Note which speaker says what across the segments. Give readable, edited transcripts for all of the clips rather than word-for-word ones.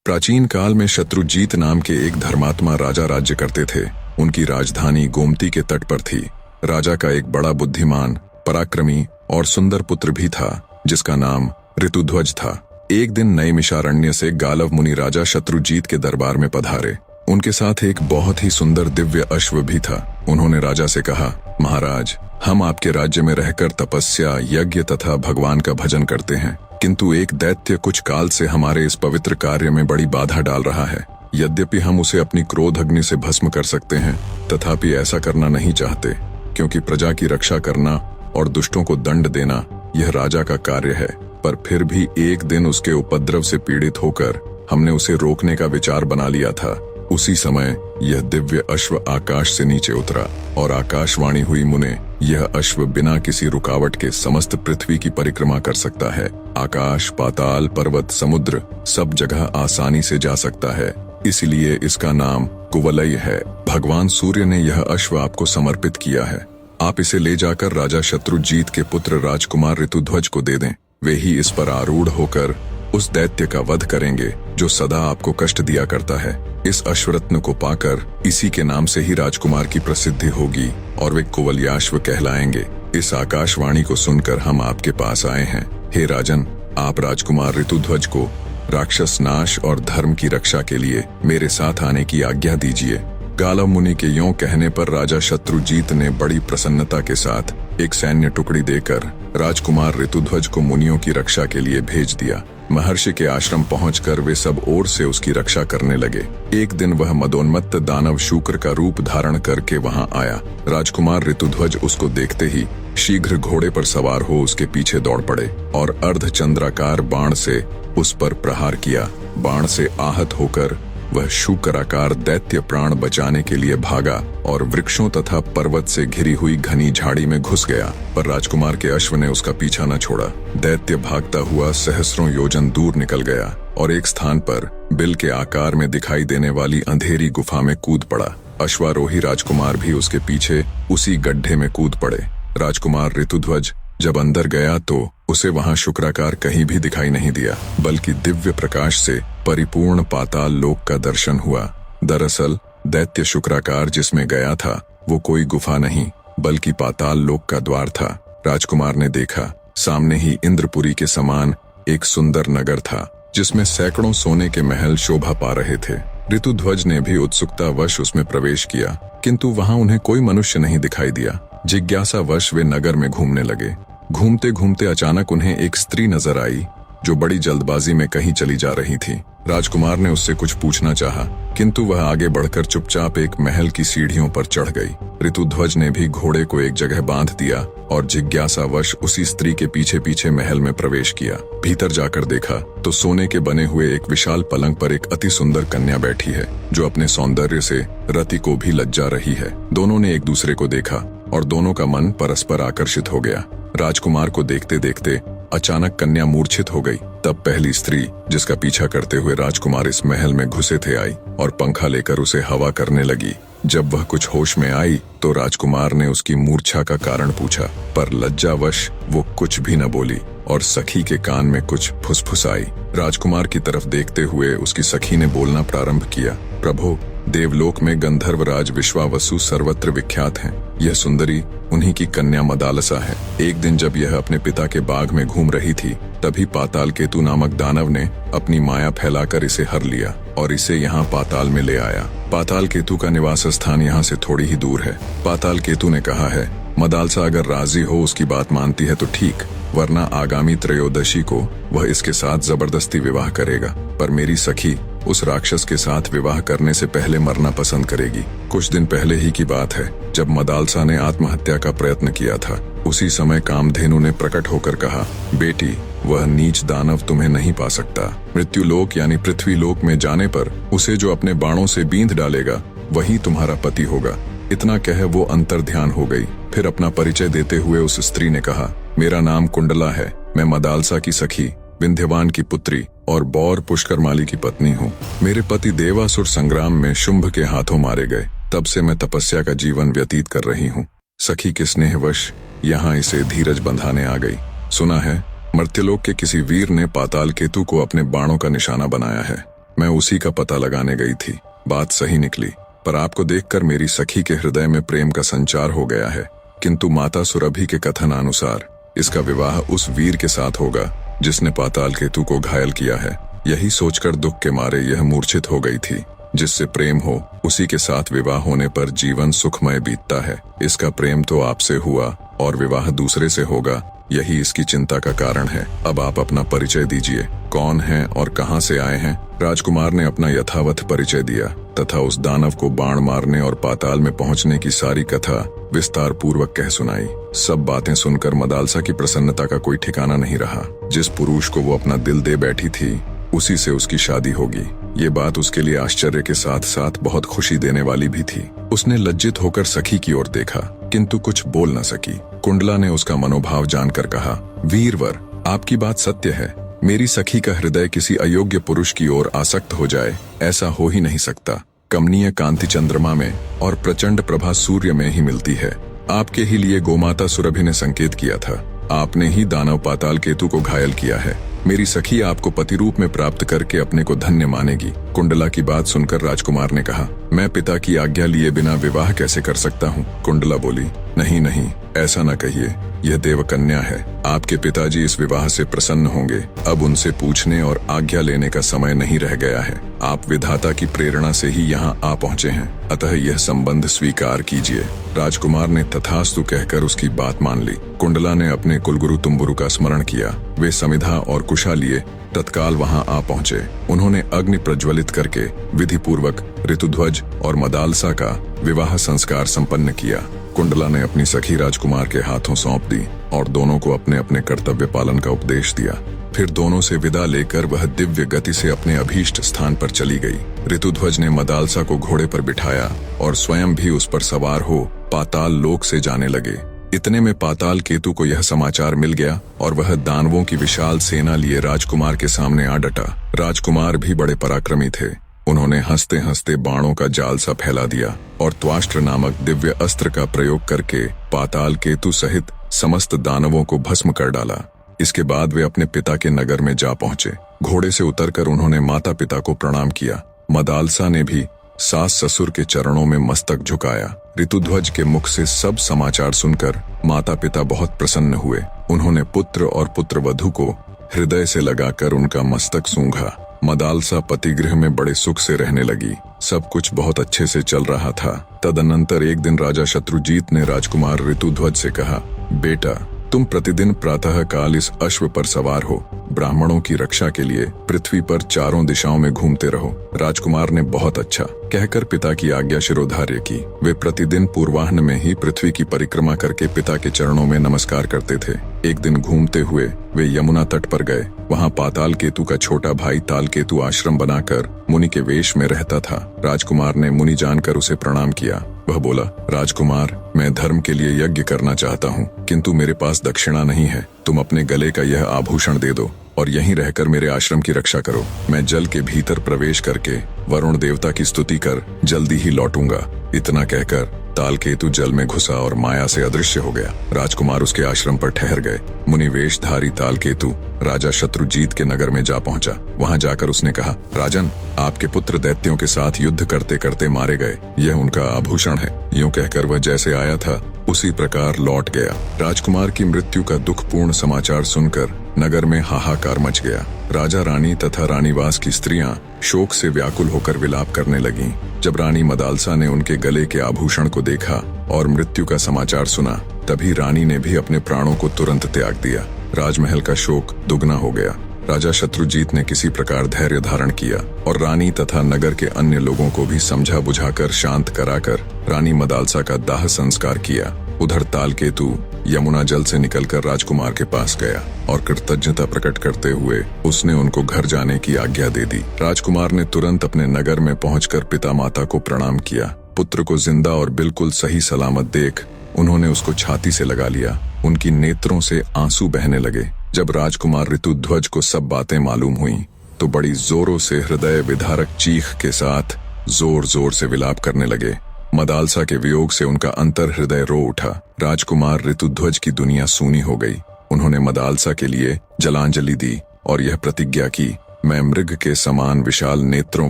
Speaker 1: प्राचीन काल में शत्रुजीत नाम के एक धर्मात्मा राजा राज्य करते थे। उनकी राजधानी गोमती के तट पर थी। राजा का एक बड़ा बुद्धिमान, पराक्रमी और सुंदर पुत्र भी था, जिसका नाम ऋतुध्वज था। एक दिन नैमिषारण्य से गालव मुनि राजा शत्रुजीत के दरबार में पधारे। उनके साथ एक बहुत ही सुंदर दिव्य अश्व भी था। उन्होंने राजा से कहा, महाराज, हम आपके राज्य में रहकर तपस्या, यज्ञ तथा भगवान का भजन करते हैं, किंतु एक दैत्य कुछ काल से हमारे इस पवित्र कार्य में बड़ी बाधा डाल रहा है। यद्यपि हम उसे अपनी क्रोध अग्नि से भस्म कर सकते हैं, तथापि ऐसा करना नहीं चाहते, क्योंकि प्रजा की रक्षा करना और दुष्टों को दंड देना यह राजा का कार्य है। पर फिर भी एक दिन उसके उपद्रव से पीड़ित होकर हमने उसे रोकने का विचार बना लिया था। उसी समय यह दिव्य अश्व आकाश से नीचे उतरा और आकाशवाणी हुई, मुने, यह अश्व बिना किसी रुकावट के समस्त पृथ्वी की परिक्रमा कर सकता है। आकाश, पाताल, पर्वत, समुद्र सब जगह आसानी से जा सकता है, इसलिए इसका नाम कुवलय है। भगवान सूर्य ने यह अश्व आपको समर्पित किया है। आप इसे ले जाकर राजा शत्रुजीत के पुत्र राजकुमार ऋतुध्वज को दे दें। वे ही इस पर आरूढ़ होकर उस दैत्य का वध करेंगे जो सदा आपको कष्ट दिया करता है। इस अश्वरत्न को पाकर इसी के नाम से ही राजकुमार की प्रसिद्धि होगी और वे कुवलयाश्व कहलाएंगे। इस आकाशवाणी को सुनकर हम आपके पास आए हैं। हे राजन, आप राजकुमार ऋतुध्वज को राक्षस नाश और धर्म की रक्षा के लिए मेरे साथ आने की आज्ञा दीजिए। गालव मुनि के यों कहने पर राजा शत्रुजीत ने बड़ी प्रसन्नता के साथ एक सैन्य टुकड़ी देकर राजकुमार ऋतुध्वज को मुनियों की रक्षा के लिए भेज दिया। महर्षि के आश्रम पहुंचकर वे सब ओर से उसकी रक्षा करने लगे। एक दिन वह मदोन्मत्त दानव शूकर का रूप धारण करके वहां आया। राजकुमार ऋतुध्वज उसको देखते ही शीघ्र घोड़े पर सवार हो उसके पीछे दौड़ पड़े और अर्धचंद्राकार बाण से उस पर प्रहार किया। बाण से आहत होकर वह शूकराकार दैत्य प्राण बचाने के लिए भागा और वृक्षों तथा पर्वत से घिरी हुई घनी झाड़ी में घुस गया, पर राजकुमार के अश्व ने उसका पीछा न छोड़ा। दैत्य भागता हुआ सहस्रों योजन दूर निकल गया और एक स्थान पर बिल के आकार में दिखाई देने वाली अंधेरी गुफा में कूद पड़ा। अश्वारोही राजकुमार भी उसके पीछे उसी गड्ढे में कूद पड़े। राजकुमार ऋतुध्वज जब अंदर गया तो उसे वहां शुक्राकार कहीं भी दिखाई नहीं दिया, बल्कि दिव्य प्रकाश से परिपूर्ण पाताल लोक का दर्शन हुआ। दरअसल दैत्य शुक्राकार जिसमें गया था वो कोई गुफा नहीं, बल्कि पाताल लोक का द्वार था। राजकुमार ने देखा, सामने ही इंद्रपुरी के समान एक सुंदर नगर था, जिसमें सैकड़ों सोने के महल शोभा पा रहे थे। ऋतुध्वज ने भी उत्सुकतावश उसमें प्रवेश किया, किंतु वहां उन्हें कोई मनुष्य नहीं दिखाई दिया। जिज्ञासावश वे नगर में घूमने लगे। घूमते घूमते अचानक उन्हें एक स्त्री नजर आई जो बड़ी जल्दबाजी में कहीं चली जा रही थी। राजकुमार ने उससे कुछ पूछना चाहा, किंतु वह आगे बढ़कर चुपचाप एक महल की सीढ़ियों पर चढ़ गई। ऋतुध्वज ने भी घोड़े को एक जगह बांध दिया और जिज्ञासावश उसी स्त्री के पीछे पीछे महल में प्रवेश किया। भीतर जाकर देखा तो सोने के बने हुए एक विशाल पलंग पर एक अति सुंदर कन्या बैठी है, जो अपने सौंदर्य से रति को भी लज्जा रही है। दोनों ने एक दूसरे को देखा और दोनों का मन परस्पर आकर्षित हो गया। राजकुमार को देखते देखते अचानक कन्या मूर्छित हो गई। तब पहली स्त्री, जिसका पीछा करते हुए राजकुमार इस महल में घुसे थे, आई और पंखा लेकर उसे हवा करने लगी। जब वह कुछ होश में आई तो राजकुमार ने उसकी मूर्छा का कारण पूछा, पर लज्जावश वो कुछ भी न बोली और सखी के कान में कुछ फुसफुसाई। राजकुमार की तरफ देखते हुए उसकी सखी ने बोलना प्रारंभ किया, प्रभु, देवलोक में गंधर्वराज विश्वावसु सर्वत्र विख्यात हैं। यह सुंदरी उन्हीं की कन्या मदालसा है। एक दिन जब यह अपने पिता के बाग में घूम रही थी, तभी पाताल केतु नामक दानव ने अपनी माया फैलाकर इसे हर लिया और इसे यहाँ पाताल में ले आया। पाताल केतु का निवास स्थान यहाँ से थोड़ी ही दूर है। पाताल केतु ने कहा है, मदालसा अगर राजी हो, उसकी बात मानती है तो ठीक, वरना आगामी त्रयोदशी को वह इसके साथ जबरदस्ती विवाह करेगा। पर मेरी सखी उस राक्षस के साथ विवाह करने से पहले मरना पसंद करेगी। कुछ दिन पहले ही की बात है, जब मदालसा ने आत्महत्या का प्रयत्न किया था। उसी समय कामधेनु ने प्रकट होकर कहा, बेटी, वह नीच दानव तुम्हें नहीं पा सकता। मृत्युलोक यानी पृथ्वी लोक में जाने पर उसे जो अपने बाणों से बींध डालेगा वही तुम्हारा पति होगा। इतना कह वो अंतर ध्यान हो गई। फिर अपना परिचय देते हुए उस स्त्री ने कहा, मेरा नाम कुंडला है, मैं मदालसा की सखी, विंध्यवान की पुत्री और बौर पुष्करमाली की पत्नी हूँ। मेरे पति देवासुर संग्राम में शुंभ के हाथों मारे गए, तब से मैं तपस्या का जीवन व्यतीत कर रही हूँ। सखी के स्नेहवश यहाँ इसे धीरज बंधाने आ गई। सुना है मर्त्यलोक के किसी वीर ने पाताल केतु को अपने बाणों का निशाना बनाया है। मैं उसी का पता लगाने गई थी। बात सही निकली, पर आपको देखकर मेरी सखी के हृदय में प्रेम का संचार हो गया है। किंतु माता सुरभि के कथन अनुसार इसका विवाह उस वीर के साथ होगा जिसने पाताल केतु को घायल किया है। यही सोचकर दुख के मारे यह मूर्छित हो गई थी। जिससे प्रेम हो उसी के साथ विवाह होने पर जीवन सुखमय बीतता है। इसका प्रेम तो आपसे हुआ और विवाह दूसरे से होगा, यही इसकी चिंता का कारण है। अब आप अपना परिचय दीजिए, कौन हैं और कहां से आए हैं। राजकुमार ने अपना यथावत परिचय दिया तथा उस दानव को बाण मारने और पाताल में पहुंचने की सारी कथा विस्तार पूर्वक कह सुनाई। सब बातें सुनकर मदालसा की प्रसन्नता का कोई ठिकाना नहीं रहा। जिस पुरुष को वो अपना दिल दे बैठी थी उसी से उसकी शादी होगी, ये बात उसके लिए आश्चर्य के साथ साथ बहुत खुशी देने वाली भी थी। उसने लज्जित होकर सखी की ओर देखा किंतु कुछ बोल न सकी। कुंडला ने उसका मनोभाव जानकर कहा, वीरवर, आपकी बात सत्य है। मेरी सखी का हृदय किसी अयोग्य पुरुष की ओर आसक्त हो जाए, ऐसा हो ही नहीं सकता। कमनीय कांति चंद्रमा में और प्रचंड प्रभा सूर्य में ही मिलती है। आपके ही लिए गोमाता सुरभि ने संकेत किया था। आपने ही दानव पाताल केतु को घायल किया है। मेरी सखी आपको पति रूप में प्राप्त करके अपने को धन्य मानेगी। कुंडला की बात सुनकर राजकुमार ने कहा, मैं पिता की आज्ञा लिए बिना विवाह कैसे कर सकता हूँ। कुंडला बोली, नहीं नहीं, ऐसा न कहिए, यह देवकन्या है। आपके पिताजी इस विवाह से प्रसन्न होंगे। अब उनसे पूछने और आज्ञा लेने का समय नहीं रह गया है। आप विधाता की प्रेरणा से ही यहाँ आ पहुँचे हैं, अतः यह संबंध स्वीकार कीजिए। राजकुमार ने तथास्तु कहकर उसकी बात मान ली। कुंडला ने अपने कुलगुरु तुम्बुरु का स्मरण किया। वे समिधा और कुशा लिए तत्काल वहां आ पहुंचे। उन्होंने अग्नि प्रज्वलित करके विधि पूर्वक ऋतुध्वज और मदालसा का विवाह संस्कार संपन्न किया। कुंडला ने अपनी सखी राजकुमार के हाथों सौंप दी और दोनों को अपने अपने कर्तव्य पालन का उपदेश दिया। फिर दोनों से विदा लेकर वह दिव्य गति से अपने अभीष्ट स्थान पर चली गई। ऋतुध्वज ने मदालसा को घोड़े पर बिठाया और स्वयं भी उस पर सवार हो पाताल लोक से जाने लगे। इतने में पाताल केतु को यह समाचार मिल गया और वह दानवों की विशाल सेना लिए राजकुमार के सामने आ डटा। राजकुमार भी बड़े पराक्रमी थे। उन्होंने हंसते हंसते बाणों का जाल सा फैला दिया और त्वाष्ट्र नामक दिव्य अस्त्र का प्रयोग करके पाताल केतु सहित समस्त दानवों को भस्म कर डाला। इसके बाद वे अपने पिता के नगर में जा पहुंचे। घोड़े से उतरकर उन्होंने माता पिता को प्रणाम किया। मदालसा ने भी सास ससुर के चरणों में मस्तक झुकाया। ऋतुध्वज के मुख से सब समाचार सुनकर माता पिता बहुत प्रसन्न हुए। उन्होंने पुत्र और पुत्रवधू को हृदय से लगाकर उनका मस्तक सूंघा। मदालसा पतिगृह में बड़े सुख से रहने लगी। सब कुछ बहुत अच्छे से चल रहा था। तदनंतर एक दिन राजा शत्रुजीत ने राजकुमार ऋतुध्वज से कहा, बेटा, तुम प्रतिदिन प्रातः काल इस अश्व पर सवार हो ब्राह्मणों की रक्षा के लिए पृथ्वी पर चारों दिशाओं में घूमते रहो। राजकुमार ने बहुत अच्छा कहकर पिता की आज्ञा शिरोधार्य की। वे प्रतिदिन पूर्वाह्न में ही पृथ्वी की परिक्रमा करके पिता के चरणों में नमस्कार करते थे। एक दिन घूमते हुए वे यमुना तट पर गए। वहाँ पाताल केतु का छोटा भाई ताल केतु आश्रम बनाकर मुनि के वेश में रहता था। राजकुमार ने मुनि जानकर उसे प्रणाम किया। वह बोला, राजकुमार, मैं धर्म के लिए यज्ञ करना चाहता हूँ, किंतु मेरे पास दक्षिणा नहीं है। तुम अपने गले का यह आभूषण दे दो और यहीं रहकर मेरे आश्रम की रक्षा करो। मैं जल के भीतर प्रवेश करके वरुण देवता की स्तुति कर जल्दी ही लौटूंगा। इतना कहकर तालकेतु जल में घुसा और माया से अदृश्य हो गया। राजकुमार उसके आश्रम पर ठहर गए। मुनि वेशधारी तालकेतु राजा शत्रुजीत के नगर में जा पहुंचा। वहां जाकर उसने कहा, राजन, आपके पुत्र दैत्यों के साथ युद्ध करते करते मारे गए। यह उनका आभूषण है। यूं कहकर वह जैसे आया था उसी प्रकार लौट गया। राजकुमार की मृत्यु का दुखपूर्ण समाचार सुनकर नगर में हाहाकार मच गया। राजा रानी तथा रानीवास की स्त्रियां शोक से व्याकुल होकर विलाप करने लगीं। जब रानी मदालसा ने उनके गले के आभूषण को देखा और मृत्यु का समाचार सुना, तभी रानी ने भी अपने प्राणों को तुरंत त्याग दिया। राजमहल का शोक दुगना हो गया। राजा शत्रुजीत ने किसी प्रकार धैर्य धारण किया और रानी तथा नगर के अन्य लोगों को भी समझा बुझाकर शांत कराकर रानी मदालसा का दाह संस्कार किया। उधर तालकेतु यमुना जल से निकलकर राजकुमार के पास गया और कृतज्ञता प्रकट करते हुए उसने उनको घर जाने की आज्ञा दे दी। राजकुमार ने तुरंत अपने नगर में पहुंचकर पिता माता को प्रणाम किया। पुत्र को जिंदा और बिल्कुल सही सलामत देख उन्होंने उसको छाती से लगा लिया। उनकी नेत्रों से आंसू बहने लगे। जब राजकुमार ऋतुध्वज को सब बातें मालूम हुईं, तो बड़ी जोरों से हृदय विदारक चीख के साथ जोर जोर से विलाप करने लगे। मदालसा के वियोग से उनका अंतर हृदय रो उठा। राजकुमार ऋतुध्वज की दुनिया सूनी हो गई। उन्होंने मदालसा के लिए जलांजलि दी और यह प्रतिज्ञा की मैं मृग के समान विशाल नेत्रों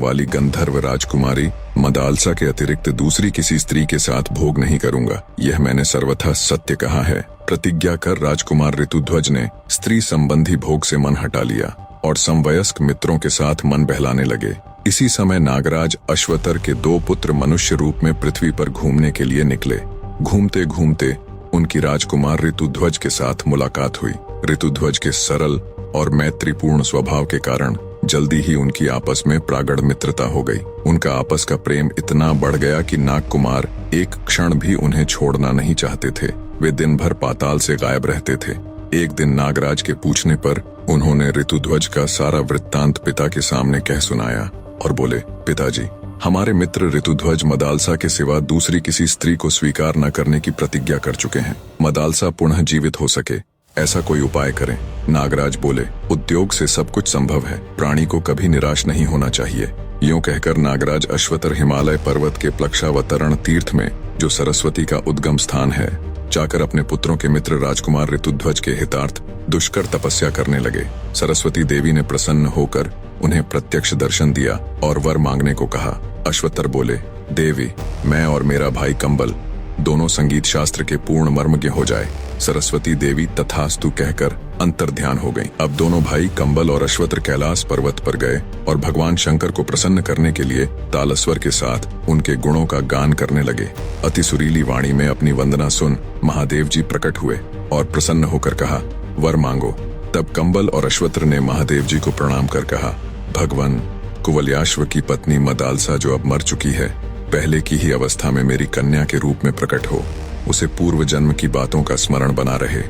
Speaker 1: वाली गंधर्व राजकुमारी मदालसा के अतिरिक्त दूसरी किसी स्त्री के साथ भोग नहीं करूंगा। यह मैंने सर्वथा सत्य कहा है। प्रतिज्ञा कर राजकुमार ऋतुध्वज ने स्त्री संबंधी भोग से मन हटा लिया और समवयस्क मित्रों के साथ मन बहलाने लगे। इसी समय नागराज अश्वतर के 2 पुत्र मनुष्य रूप में पृथ्वी पर घूमने के लिए निकले। घूमते घूमते उनकी राजकुमार ऋतुध्वज के साथ मुलाकात हुई। ऋतुध्वज के सरल और मैत्रीपूर्ण स्वभाव के कारण जल्दी ही उनकी आपस में प्रागढ़ मित्रता हो गई। उनका आपस का प्रेम इतना बढ़ गया कि नागकुमार एक क्षण भी उन्हें छोड़ना नहीं चाहते थे। वे दिन भर पाताल से गायब रहते थे। एक दिन नागराज के पूछने पर उन्होंने ऋतुध्वज का सारा वृत्तांत पिता के सामने कह सुनाया और बोले, पिताजी, हमारे मित्र ऋतुध्वज मदालसा के सिवा दूसरी किसी स्त्री को स्वीकार न करने की प्रतिज्ञा कर चुके हैं। मदालसा पुनः जीवित हो सके ऐसा कोई उपाय करें। नागराज बोले, उद्योग से सब कुछ संभव है, प्राणी को कभी निराश नहीं होना चाहिए। यूं कहकर नागराज अश्वतर हिमालय पर्वत के प्लक्षावतरण तीर्थ में, जो सरस्वती का उद्गम स्थान है, जाकर अपने पुत्रों के मित्र राजकुमार ऋतुध्वज के हितार्थ दुष्कर तपस्या करने लगे। सरस्वती देवी ने प्रसन्न होकर उन्हें प्रत्यक्ष दर्शन दिया और वर मांगने को कहा। अश्वतर बोले, देवी, मैं और मेरा भाई कंबल दोनों संगीत शास्त्र के पूर्ण मर्मज्ञ हो जाए। सरस्वती देवी तथास्तु कहकर अंतर्ध्यान हो गईं। अब दोनों भाई कंबल और अश्वतर कैलाश पर्वत पर गए और भगवान शंकर को प्रसन्न करने के लिए तालस्वर के साथ उनके गुणों का गान करने लगे। अति सुरीली वाणी में अपनी वंदना सुन महादेव जी प्रकट हुए और प्रसन्न होकर कहा, वर मांगो। तब कंबल और अश्वतर ने महादेव जी को प्रणाम कर कहा, भगवान, कुवलयाश्व की पत्नी मदालसा जो अब मर चुकी है, पहले की ही अवस्था में मेरी कन्या के रूप में प्रकट हो। उसे पूर्व जन्म की बातों का स्मरण बना रहे,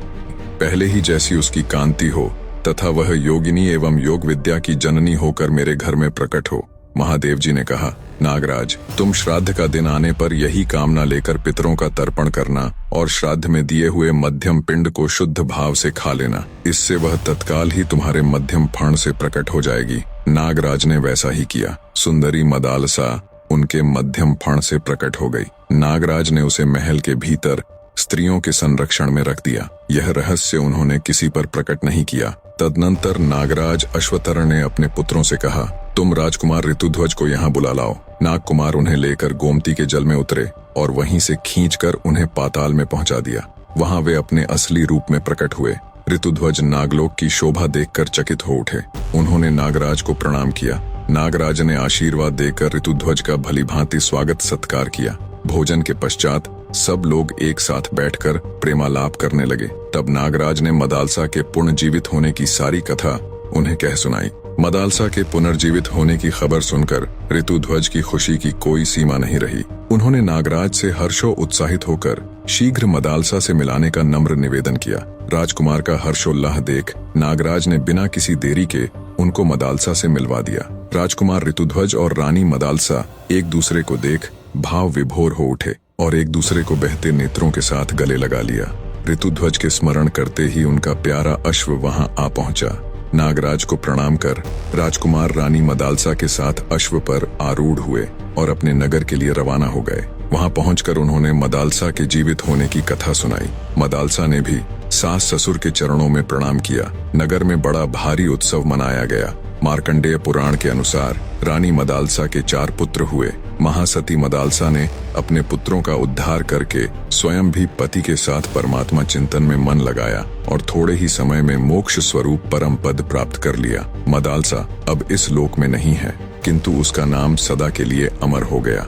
Speaker 1: पहले ही जैसी उसकी कांति हो तथा वह योगिनी एवं योग विद्या की जननी होकर मेरे घर में प्रकट हो। महादेव जी ने कहा, नागराज, तुम श्राद्ध का दिन आने पर यही कामना लेकर पितरों का तर्पण करना और श्राद्ध में दिए हुए मध्यम पिंड को शुद्ध भाव से खा लेना। इससे वह तत्काल ही तुम्हारे मध्यम फण से प्रकट हो जाएगी। नागराज ने वैसा ही किया। सुंदरी मदालसा उनके मध्यम फण से प्रकट हो गई। नागराज ने उसे महल के भीतर स्त्रियों के संरक्षण में रख दिया। यह रहस्य उन्होंने किसी पर प्रकट नहीं किया। तदनंतर नागराज अश्वतर ने अपने पुत्रों से कहा, तुम राजकुमार ऋतुध्वज को यहाँ बुला लाओ। नागकुमार उन्हें लेकर गोमती के जल में उतरे और वहीं से खींचकर उन्हें पाताल में पहुंचा दिया। वहां वे अपने असली रूप में प्रकट हुए। ऋतुध्वज नागलोक की शोभा देखकर चकित हो उठे। उन्होंने नागराज को प्रणाम किया। नागराज ने आशीर्वाद देकर ऋतुध्वज का भलीभांति स्वागत सत्कार किया। भोजन के पश्चात सब लोग एक साथ बैठकर प्रेमालाप करने लगे। तब नागराज ने मदालसा के पुनर्जीवित होने की सारी कथा उन्हें कह सुनाई। मदालसा के पुनर्जीवित होने की खबर सुनकर ऋतुध्वज की खुशी की कोई सीमा नहीं रही। उन्होंने नागराज से हर्षो उत्साहित होकर शीघ्र मदालसा से मिलाने का नम्र निवेदन किया। राजकुमार का हर्षोल्लाह देख नागराज ने बिना किसी देरी के उनको मदालसा से मिलवा दिया। राजकुमार ऋतुध्वज और रानी मदालसा एक दूसरे को देख भाव विभोर हो उठे और एक दूसरे को बहते नेत्रों के साथ गले लगा लिया। ऋतुध्वज के स्मरण करते ही उनका प्यारा अश्व वहां आ पहुंचा। नागराज को प्रणाम कर राजकुमार रानी मदालसा के साथ अश्व पर आरूढ़ हुए और अपने नगर के लिए रवाना हो गए। वहां पहुंचकर उन्होंने मदालसा के जीवित होने की कथा सुनाई। मदालसा ने भी सास ससुर के चरणों में प्रणाम किया। नगर में बड़ा भारी उत्सव मनाया गया। मार्कंडेय पुराण के अनुसार रानी मदालसा के 4 पुत्र हुए। महासती मदालसा ने अपने पुत्रों का उद्धार करके स्वयं भी पति के साथ परमात्मा चिंतन में मन लगाया और थोड़े ही समय में मोक्ष स्वरूप परम पद प्राप्त कर लिया। मदालसा अब इस लोक में नहीं है, किंतु उसका नाम सदा के लिए अमर हो गया।